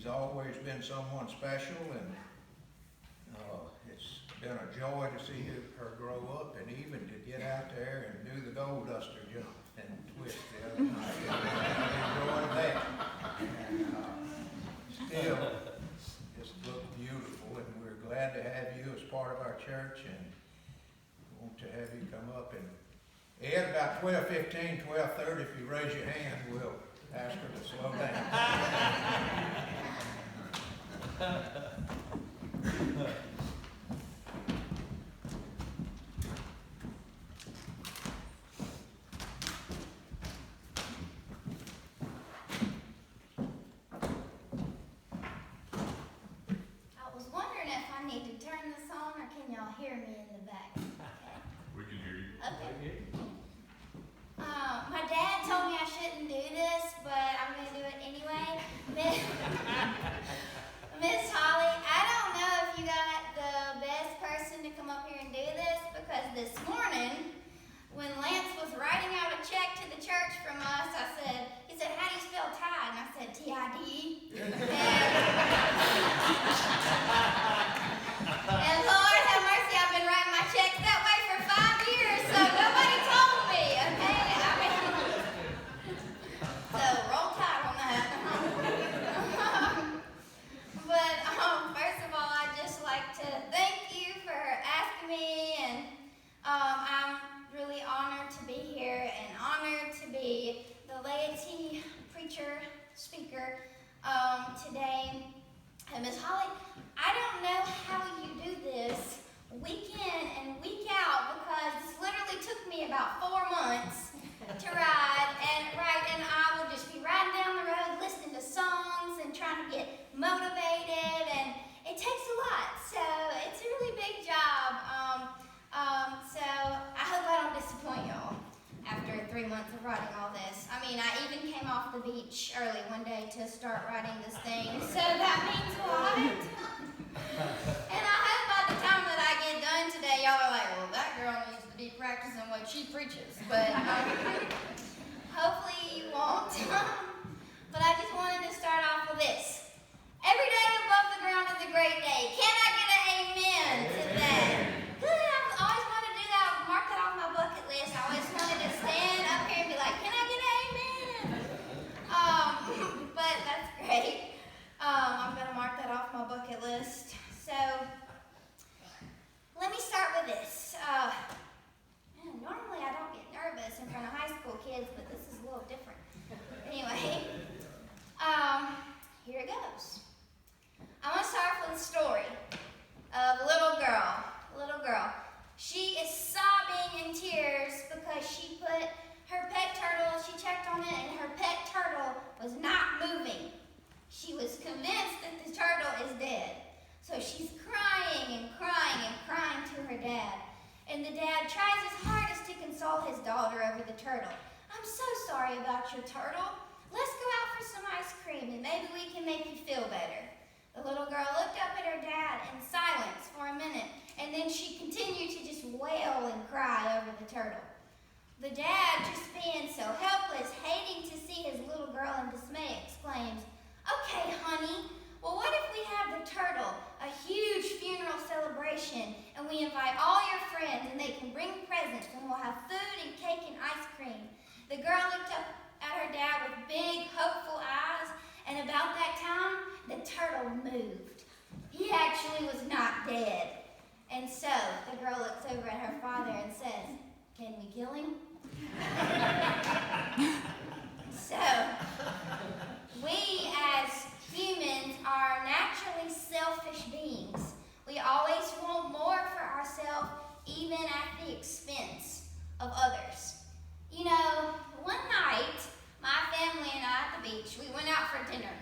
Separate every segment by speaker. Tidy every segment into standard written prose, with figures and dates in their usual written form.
Speaker 1: She's always been someone special, and it's been a joy to see her grow up, and even to get out there and do the gold duster jump and twist the other night. I enjoyed that. And still just look beautiful, and we're glad to have you as part of our church, and want to have you come up. And Ed, about 12:15, 12:30, if you raise your hand, we'll ask her to slow down.
Speaker 2: I was wondering if I need to turn this on, or can y'all hear me in the back? Okay.
Speaker 3: We can hear you.
Speaker 2: Okay. My dad told me I shouldn't do this, but I'm going to do it anyway. Miss Holly, I don't know if you got the best person to come up here and do this, because this morning, when Lance was writing out a check to the church from us, he said, how do you spell tide? And I said, T-I-D. And Lord have mercy, I've been writing my checks that way for 5 years, so nobody told me, okay? So roll tide on that. But first of all, I'd just like to thank you for asking me, and I'm really honored to be here and honored to be the laity preacher, speaker today. And Miss Holly, I don't know how you do this week in and week out, because this literally took me about 4 months to ride, and I will just be riding down the road listening to songs and trying to get motivated, and it takes a lot, so it's a really big job. So I hope I don't disappoint y'all after 3 months of riding all this. I mean, I even came off the beach early one day to start riding this thing, so that means a lot. And I hope by the time that I get done today, y'all are like, well, that girl needs to be practicing what she preaches, but hopefully you won't. But I just wanted to start off with this. Every day above the ground is a great day. Can I get an amen to that? Good, I've always wanted to do that. I'll mark it off my bucket list. I always wanted to stand up here and be like, can I get an amen? But that's great. I'm going to mark that off my bucket list. So, let me start with this. Normally I don't get nervous in front of high school kids, but this is a little different. Anyway, here it goes. I want to start off with a story of a little girl. She is sobbing in tears because she put her pet turtle, she checked on it, and her pet turtle was not moving. She was convinced that the turtle is dead. So she's crying and crying and crying to her dad. And the dad tries his hardest to console his daughter over the turtle. I'm so sorry about your turtle. Let's go out for some ice cream and maybe we can make you feel better. The little girl looked up at her dad in silence for a minute, and then she continued to just wail and cry over the turtle. The dad, just being so helpless, hating to see his little girl in dismay, exclaims, okay, honey, well, what if we have the turtle, a huge funeral celebration, and we invite all your friends, and they can bring presents, and we'll have food and cake and ice cream. The girl looked up at her dad with big, hopeful eyes, and about that time, the turtle moved. He actually was not dead. And so, the girl looks over at her father and says, can we kill him? So, we as humans are naturally selfish beings. We always want more for ourselves, even at the expense of others. You know, one night, my family and I at the beach, we went out for dinner.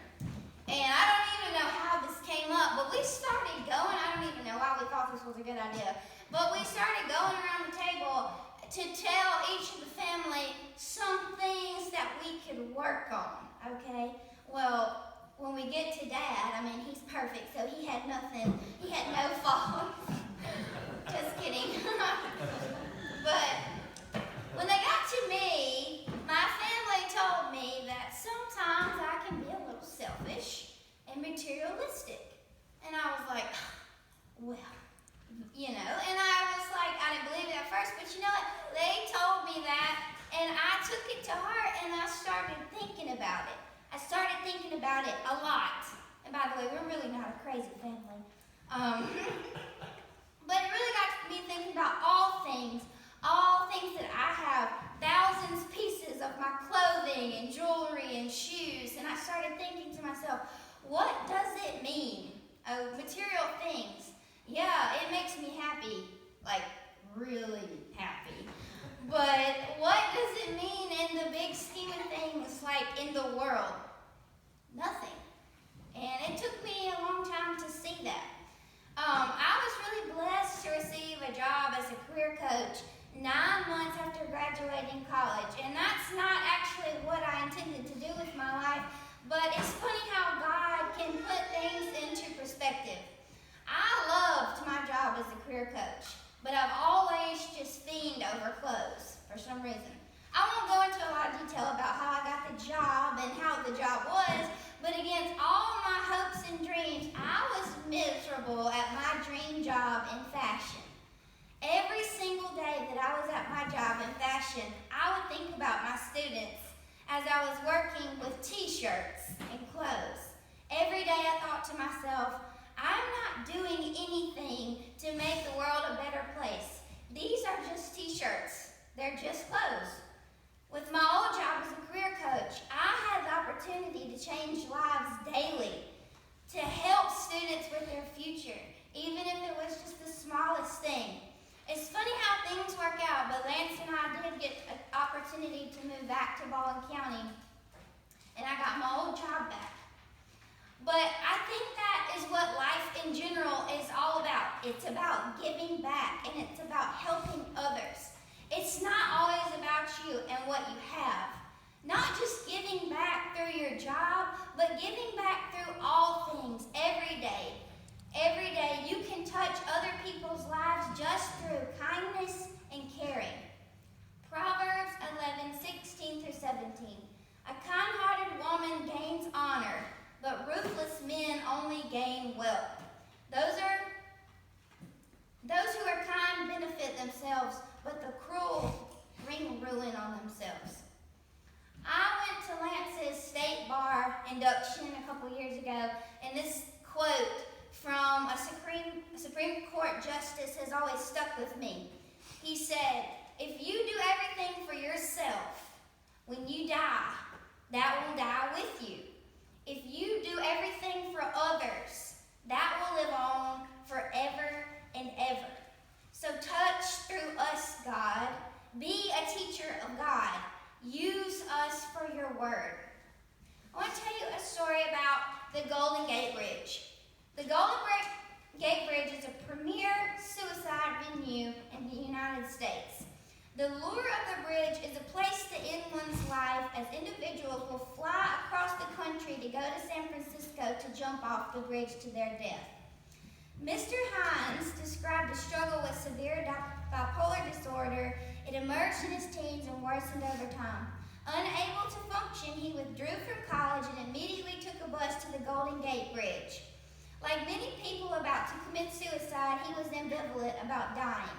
Speaker 2: And I don't even know how this came up, but we started going. I don't even know why we thought this was a good idea. But we started going around the table to tell each of the family some things that we could work on, okay? Well, when we get to Dad, I mean, he's perfect, so he had nothing, he had no fault. Just kidding. But when they got to me, my family told me that sometimes I can be a little selfish and to heart, and I started thinking about it. I started thinking about it a lot. And by the way, we're really not a crazy family. But it really got me thinking about all things that I have, thousands of pieces of my clothing and jewelry and shoes, and I started thinking to myself, what does it mean? Material things. Yeah, it makes me happy, like really happy. But what does it mean in the big scheme of things, like in the world? Nothing. And it took me a long time to see that. I was really blessed to receive a job as a career coach 9 months after graduating college. And that's not actually what I intended to do with my life, but it's funny how God can put things into perspective. I loved my job as a career coach, but I've always just fiended over clothes for some reason. I won't go into a lot of detail about how I got the job and how the job was, but against all my hopes and dreams, I was miserable at my dream job in fashion. Every single day that I was at my job in fashion, I would think about my students as I was working with t-shirts and clothes. Every day I thought to myself, I'm not doing anything to make the world a better place. These are just t-shirts. They're just clothes. With my old job as a career coach, I had the opportunity to change lives daily, to help students with their future, even if it was just the smallest thing. It's funny how things work out, but Lance and I did get an opportunity to move back to Baldwin County, and I got my old job back. But I think that is what life in general is all about. It's about giving back, and it's about helping others. It's not always about you and what you have. Not just giving back through your job, but giving back through all things every day. Every day you can touch other people's lives just through kindness and caring. Proverbs 11:16-17. A kind-hearted woman gains honor, but ruthless men only gain wealth. Those who are kind benefit themselves, but the cruel bring ruin on themselves. I went to Lance's state bar induction a couple years ago, and this quote from a Supreme Court justice has always stuck with me. He said, if you do everything for yourself, when you die, that will die with you. If you do everything for others, that will live on forever and ever. So touch through us, God. Be a teacher of God. Use us for your word. I want to tell you a story about the Golden Gate Bridge. The Golden Gate Bridge is a premier suicide venue in the United States. The lure of the bridge is a place to end one's life, as individuals will fly across the country to go to San Francisco to jump off the bridge to their death. Mr. Hines described a struggle with severe bipolar disorder. It emerged in his teens and worsened over time. Unable to function, he withdrew from college and immediately took a bus to the Golden Gate Bridge. Like many people about to commit suicide, he was ambivalent about dying.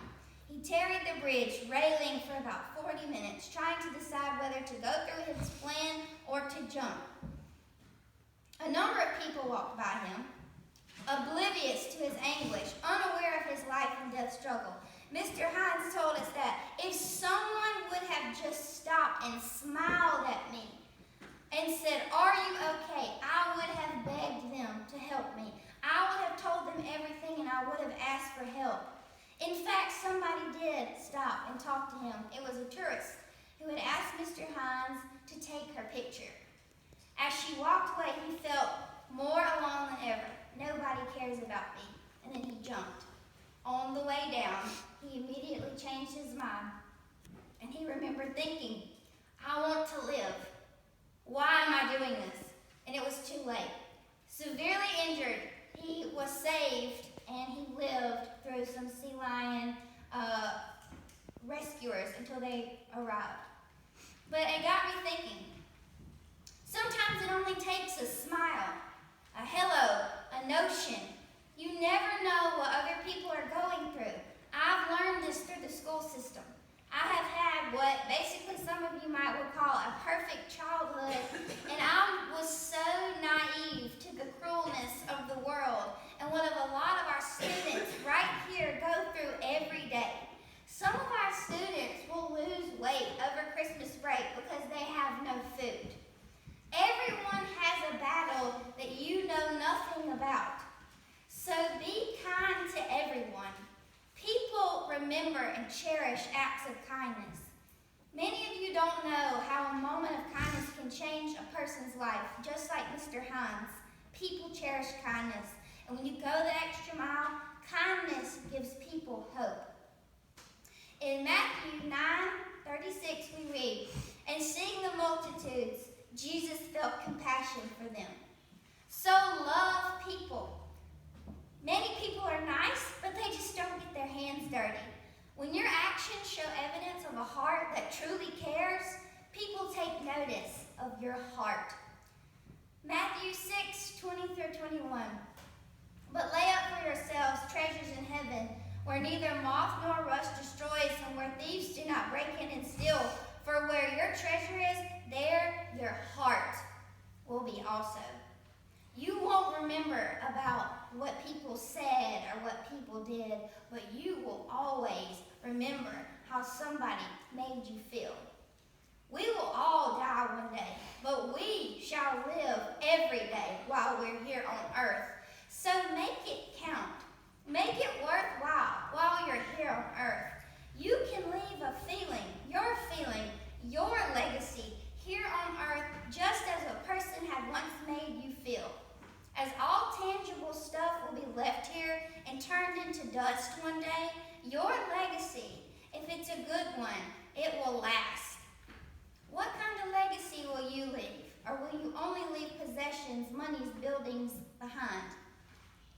Speaker 2: He tarried the bridge, railing for about 40 minutes, trying to decide whether to go through his plan or to jump. A number of people walked by him, oblivious to his anguish, unaware of his life and death struggle. Mr. Hines told us that if someone would have just stopped and smiled at me and said, "Are you okay?" I would have begged them to help me. I would have told them everything, and I would have asked for help. In fact, somebody did stop and talk to him. It was a tourist who had asked Mr. Hines to take her picture. As she walked away, he felt more alone than ever. Nobody cares about me. And then he jumped. On the way down, he immediately changed his mind. And he remembered thinking, I want to live. Why am I doing this? And it was too late. Severely injured, he was saved, and he lived through some sea lion rescuers until they arrived. But it got me thinking. Sometimes it only takes a smile, a hello, a notion. You never know what other people are going through. I've learned this through the school system. I have had what basically some of you might recall, a perfect childhood, and I was so naive to the cruelness of the world and what a lot of our students right here go through every day. Some of our students will lose weight over Christmas break because they have no food. Everyone has a battle that you know nothing about. So be kind to everyone. People remember and cherish acts of kindness. Many of you don't know how a moment of kindness can change a person's life, just like Mr. Hines. People cherish kindness. And when you go the extra mile, kindness gives people hope. In Matthew 9:36 we read, "And seeing the multitudes, Jesus felt compassion for them." So love people. Many people are nice, but they just don't get their hands dirty. When your actions show evidence of a heart that truly cares, people take notice of your heart. Matthew 6:20-21. "But lay up for yourselves treasures in heaven, where neither moth nor rust destroys, and where thieves do not break in and steal. For where your treasure is, there your heart will be also." You won't remember about what people said or what people did, but you will always remember how somebody made you feel. We will all die one day, but we shall live every day while we're here on earth. So make it count. Make it worthwhile while you're here on earth. You can leave a feeling, your legacy here on earth, just as a person had once made you feel. As all tangible stuff will be left here and turned into dust one day, your legacy, if it's a good one, it will last. What kind of legacy will you leave? Or will you only leave possessions, monies, buildings behind?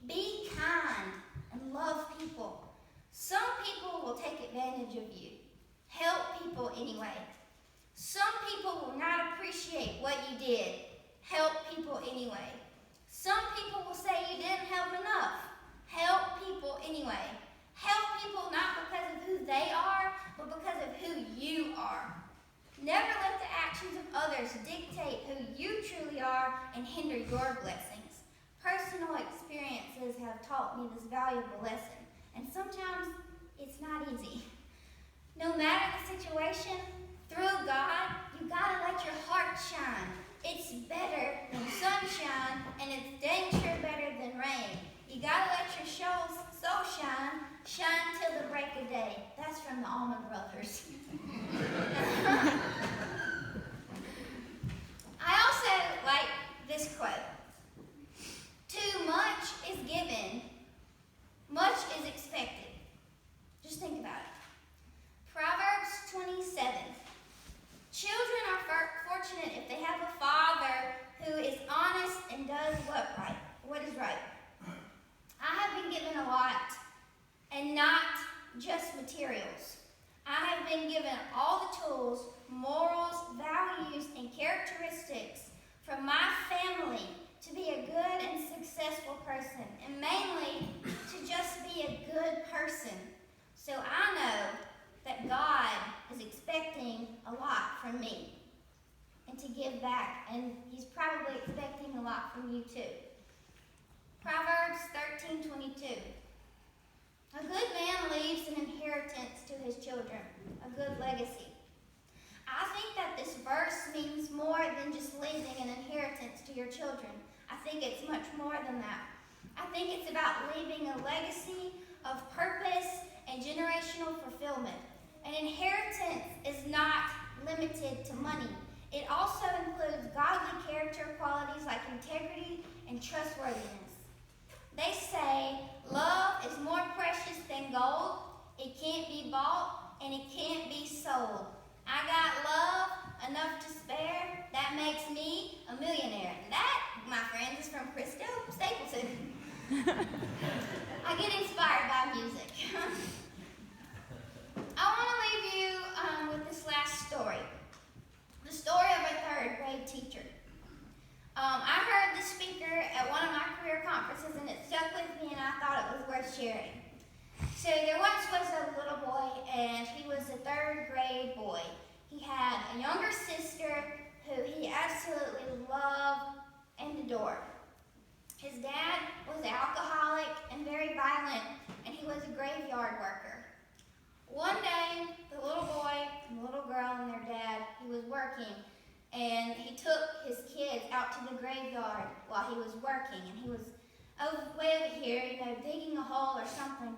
Speaker 2: Be kind and love people. Some people will take advantage of you. Help people anyway. Some people will not appreciate what you did. Help people anyway. Some people will say you didn't help enough. Help people anyway. Help people not because of who they are, but because of who you are. Never let the actions of others dictate who you truly are and hinder your blessings. Personal experiences have taught me this valuable lesson, and sometimes it's not easy. No matter the situation, through God, you gotta let your heart shine. It's better than sunshine, and it's dang sure better than rain. You gotta let your soul shine till the break of day. That's from the Allman Brothers. I also like this quote. Too much is given, much is expected. Just think about it. Proverbs 27. Children are fortunate if they have a father who is honest and does what is right. I have been given a lot, and not just materials. I have been given all the tools, morals, values, and characteristics from my family to be a good and successful person, and mainly to just be a good person. So I know that God is expecting a lot from me and to give back, and He's probably expecting a lot from you too. Proverbs 13:22. A good man leaves an inheritance to his children, a good legacy. I think that this verse means more than just leaving an inheritance to your children. I think it's much more than that. I think it's about leaving a legacy of purpose and generational fulfillment. An inheritance is not limited to money. It also includes godly character qualities like integrity and trustworthiness. They say love is more precious than gold. It can't be bought and it can't be sold. I got love enough to spare. That makes me a millionaire. That, my friends, is from Christo Stapleton. I get inspired by music. I want to leave you with this last story. The story of a third grade teacher. I heard this speaker at one of my career conferences, and it stuck with me, and I thought it was worth sharing. So there once was a little boy, and he was a third grade boy. He had working, and he took his kids out to the graveyard while he was working, and he was way over here, digging a hole or something.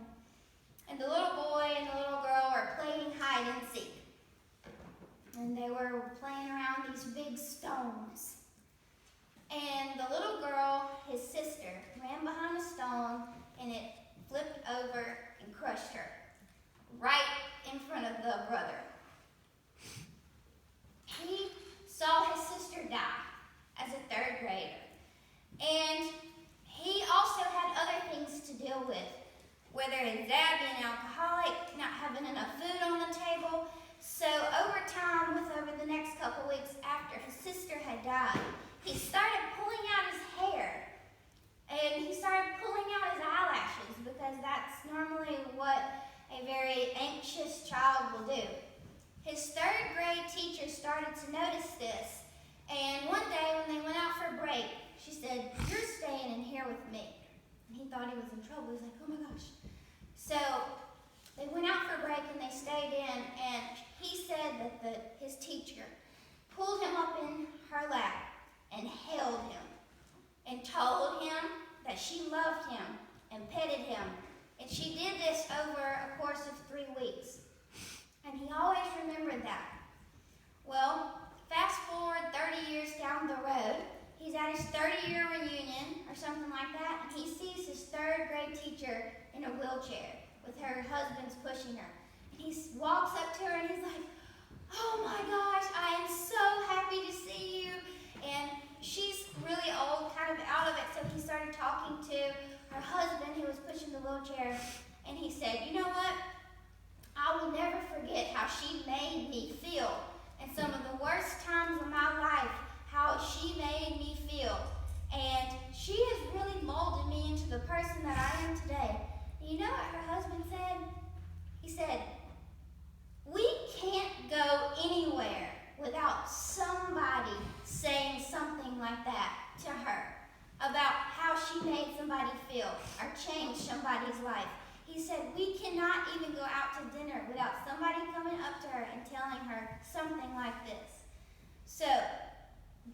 Speaker 2: And the little boy and the little girl are playing hide and seek. And they were playing around these big stones. And the little girl, his sister, ran behind a stone, and it flipped over and crushed her right in front of the brother. He saw his sister die as a third grader. And he also had other things to deal with, whether his dad being alcoholic, not having enough food on the table. So over time, over the next couple weeks after his sister had died, he started pulling out his hair. And he started pulling out his eyelashes, because that's normally what a very anxious child will do. His third grade teacher started to notice this, and one day when they went out for break, she said, "You're staying in here with me." And he thought he was in trouble. He was like, "Oh my gosh." So they went out for break and they stayed in, and he said that his teacher pulled him up in her lap and held him and told him that she loved him and petted him. And she did this over a course of 3 weeks. And he always remembered that. Well, fast forward 30 years down the road, he's at his 30-year reunion or something like that, and he sees his third grade teacher in a wheelchair with her husband's pushing her. And he walks up to her and he's like, "Oh my gosh, I am so happy to see you." And she's really old, kind of out of it, so he started talking to her husband who was pushing the wheelchair, and he said, "You know what? I will never forget how she made me feel. And some of the worst times of my life, how she made me feel. And she has really molded me into the person that I am today." And you know what her husband said? He said, "We can't go anywhere without somebody saying something like that to her about how she made somebody feel or changed somebody's life." He said, "We cannot even go out to dinner without somebody coming up to her and telling her something like this." So,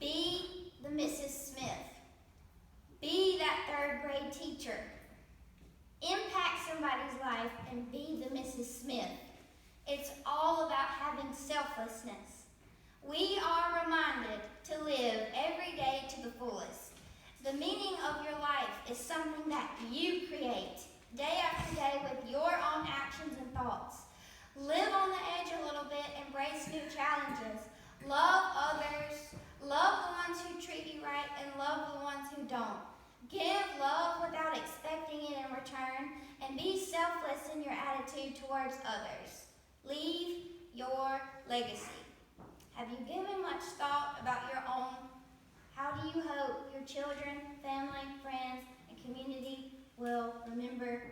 Speaker 2: be the Mrs. Smith. Be that third grade teacher. Impact somebody's life and be the Mrs. Smith. It's all about having selflessness. We are reminded to live every day to the fullest. The meaning of your life is something that you create day after day with your own actions and thoughts. Live on the edge a little bit, embrace new challenges. Love others, love the ones who treat you right, and love the ones who don't. Give love without expecting it in return, and be selfless in your attitude towards others. Leave your legacy. Have you given much thought about your own? How do you hope your children, family, friends, and community will remember